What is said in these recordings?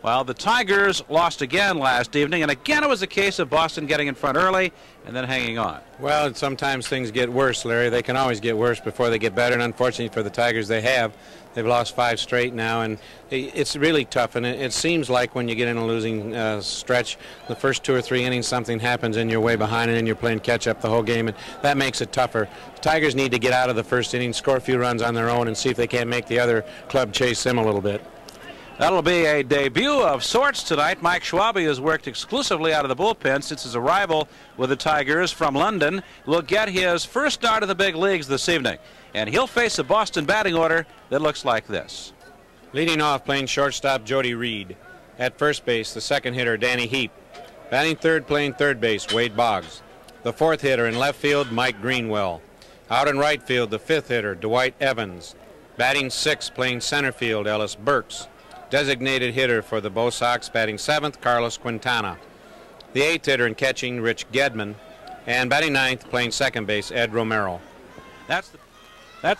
Well, the Tigers lost again last evening, and again it was a case of Boston getting in front early and then hanging on. Well, sometimes things get worse, Larry. They can always get worse before they get better, and unfortunately for the Tigers, they've lost 5 straight now, and it's really tough. And it seems like when you get in a losing stretch, the first 2 or 3 innings, something happens and you're way behind, and then you're playing catch up the whole game, and that makes it tougher. The Tigers need to get out of the first inning, score a few runs on their own, and see if they can't make the other club chase them a little bit. That'll be a debut of sorts tonight. Mike Schwabe has worked exclusively out of the bullpen since his arrival with the Tigers from London. Will get his first start of the big leagues this evening, and he'll face a Boston batting order that looks like this. Leading off, playing shortstop, Jody Reed. At first base, the second hitter, Danny Heap. Batting third, playing third base, Wade Boggs. The fourth hitter in left field, Mike Greenwell. Out in right field, the fifth hitter, Dwight Evans. Batting sixth, playing center field, Ellis Burks. Designated hitter for the Bo Sox, batting seventh, Carlos Quintana. The eighth hitter in catching, Rich Gedman. And batting ninth, playing second base, Ed Romero. That's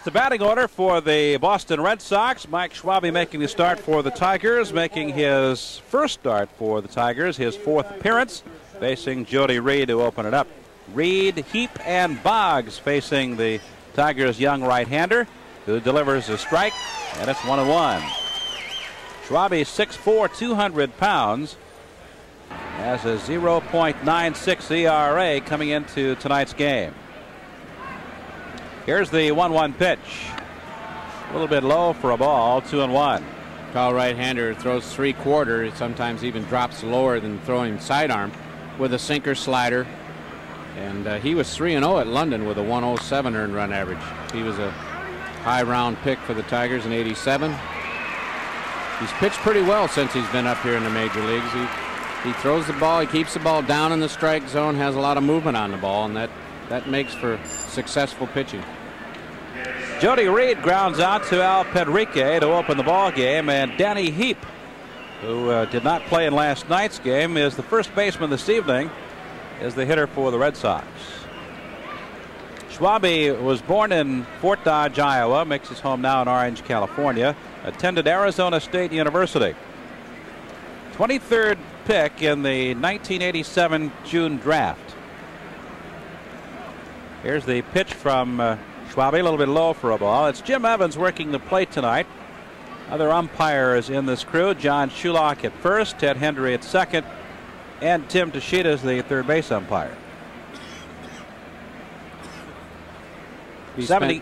the batting order for the Boston Red Sox. Mike Schwabe making the start for the Tigers, making his first start for the Tigers, his 4th appearance, facing Jody Reed to open it up. Reed, Heap, and Boggs facing the Tigers' young right-hander, who delivers a strike, and it's 1-1. Schwabe, 6'4", 200 pounds, has a 0.96 ERA coming into tonight's game. Here's the 1-1 pitch. A little bit low for a ball, 2-1. Tall right-hander throws 3/4. It sometimes even drops lower than throwing sidearm with a sinker slider. And he was 3-0 at London with a 107 earned run average. He was a high round pick for the Tigers in '87. He's pitched pretty well since he's been up here in the major leagues. He throws the ball, he keeps the ball down in the strike zone, has a lot of movement on the ball, and that makes for successful pitching. Jody Reed grounds out to Al Pedrique to open the ball game, and Danny Heap, who did not play in last night's game, is the first baseman this evening, is the hitter for the Red Sox. Schwabe was born in Fort Dodge, Iowa, makes his home now in Orange, California. Attended Arizona State University. 23rd pick in the 1987 June draft. Here's the pitch from Schwabe, a little bit low for a ball. It's Jim Evans working the plate tonight. Other umpires in this crew: John Shulock at first, Ted Hendry at second, and Tim Tashita is the third base umpire. He spent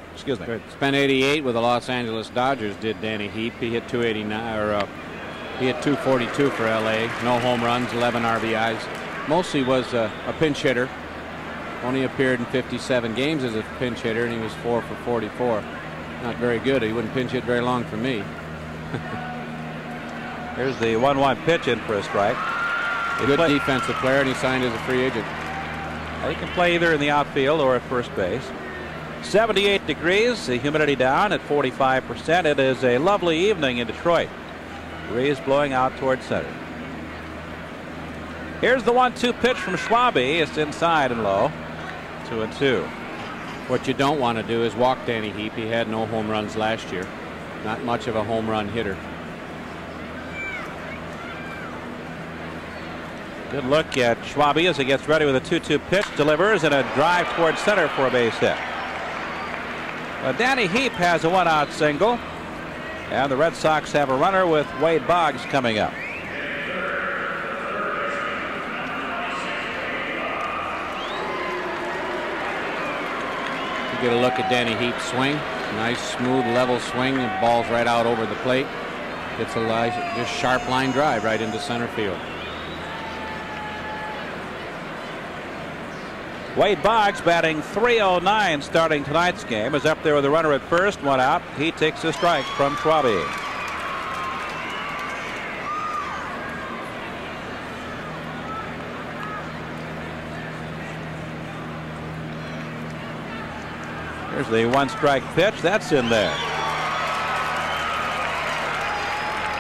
88 with the Los Angeles Dodgers, did Danny Heap. He hit 289, or he hit 242 for LA. No home runs, 11 RBIs. Mostly was a pinch hitter. Only appeared in 57 games as a pinch hitter, and he was 4 for 44. Not very good. He wouldn't pinch hit very long for me. Here's the 1-1 pitch in for a strike. Good defensive player, and he signed as a free agent. He can play either in the outfield or at first base. 78 degrees, the humidity down at 45%. It is a lovely evening in Detroit. Breeze blowing out toward center. Here's the 1-2 pitch from Schwabe. It's inside and low. 2-2. What you don't want to do is walk Danny Heap. He had no home runs last year. Not much of a home run hitter. Good look at Schwabe as he gets ready with a 2-2 pitch. Delivers, and a drive toward center for a base hit. Danny Heap has a 1-out single, and the Red Sox have a runner with Wade Boggs coming up. You get a look at Danny Heap's swing. Nice, smooth, level swing. The ball's right out over the plate. It's a just sharp line drive right into center field. Wade Boggs, batting .309 starting tonight's game, is up there with a runner at first, 1 out. He takes a strike from Schwabe. Here's the 1-strike pitch. That's in there.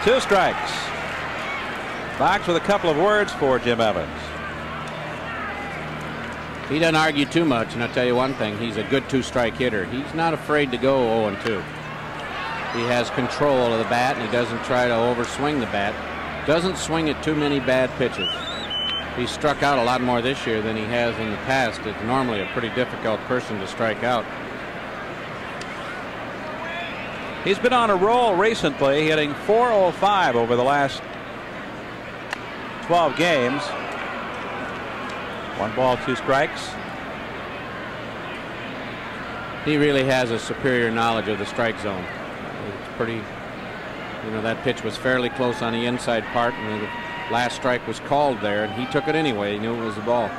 2 strikes. Boggs with a couple of words for Jim Evans. He doesn't argue too much, and I'll tell you one thing, he's a good 2-strike hitter. He's not afraid to go 0-2. He has control of the bat, and he doesn't try to overswing the bat. Doesn't swing at too many bad pitches. He struck out a lot more this year than he has in the past. It's normally a pretty difficult person to strike out. He's been on a roll recently, hitting .405 over the last 12 games. 1 ball, 2 strikes. He really has a superior knowledge of the strike zone. It's pretty, that pitch was fairly close on the inside part, and the last strike was called there, and he took it anyway. He knew it was the ball.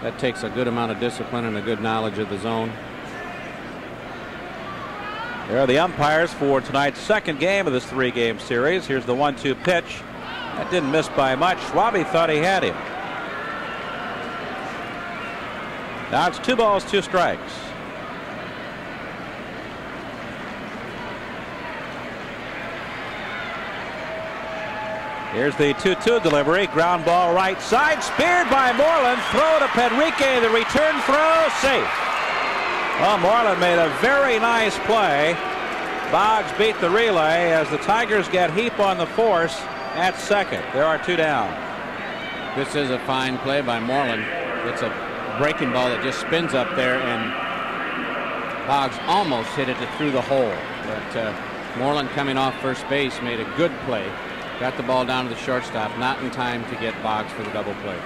That takes a good amount of discipline and a good knowledge of the zone. There are the umpires for tonight's second game of this 3-game series. Here's the 1-2 pitch. That didn't miss by much. Schwabe thought he had him. Now it's 2 balls, 2 strikes. Here's the 2-2 delivery. Ground ball right side. Speared by Moreland. Throw to Pedrique. The return throw. Safe. Well, Moreland made a very nice play. Boggs beat the relay as the Tigers get Heap on the force at second. There are 2 down. This is a fine play by Moreland. It's a breaking ball that just spins up there, and Boggs almost hit it through the hole. But Moreland, coming off first base, made a good play. Got the ball down to the shortstop, not in time to get Boggs for the double play.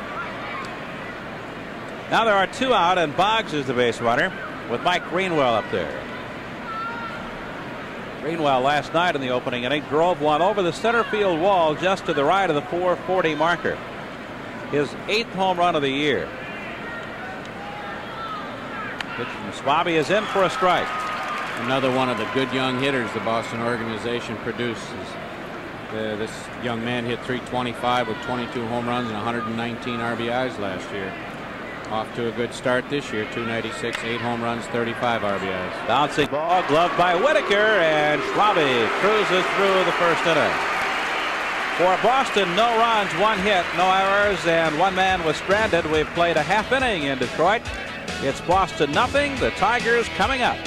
Now there are 2 out, and Boggs is the base runner with Mike Greenwell up there. Greenwell last night in the opening inning drove one over the center field wall just to the right of the .440 marker. His 8th home run of the year. Pitch from Schwabe is in for a strike. Another one of the good young hitters the Boston organization produces. This young man hit .325 with 22 home runs and 119 RBIs last year. Off to a good start this year. .296, 8 home runs, 35 RBIs. Bouncing ball, gloved by Whitaker, and Schwabe cruises through the first inning. For Boston, no runs, 1 hit, no errors, and 1 man was stranded. We've played a half inning in Detroit. It's Boston nothing. The Tigers coming up.